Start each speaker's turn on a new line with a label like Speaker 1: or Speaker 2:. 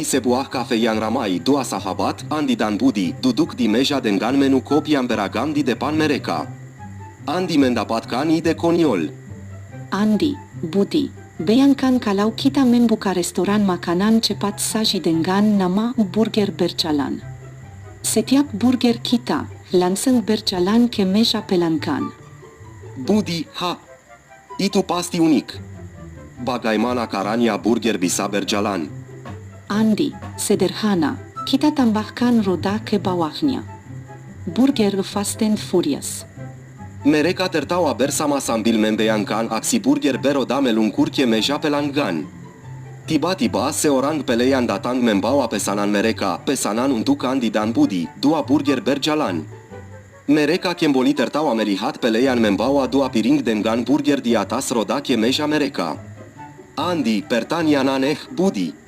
Speaker 1: Se buah cafeian ramai, dua sahabat, Andi dan Budi, duduk di meja dengan menu kopi yang beragam di depan mereka. Andi mendapatkan ide konyol.
Speaker 2: Andi, Budi, bayangkan kalau kita membuka restoran makanan cepat saji dengan nama Burger Berjalan. Setiap burger kita langsung berjalan ke meja pelanggan.
Speaker 1: Budi, itu pasti unik. Bagaimana caranya burger bisa berjalan?
Speaker 2: Andi, sederhana, kita tambahkan roda ke bawahnya. Burger Fast and Furious.
Speaker 1: Mereka tertawa bersama sambil membayangkan aksi burger beroda melungkur ke meja pelanggan. Tiba-tiba seorang pelayan datang membawa pesanan mereka, pesanan untuk Andi dan Budi, dua burger berjalan. Mereka kembali tertawa melihat pelayan membawa dua piring dengan burger di atas roda ke meja mereka. Andi, pertanyaan aneh, Budi.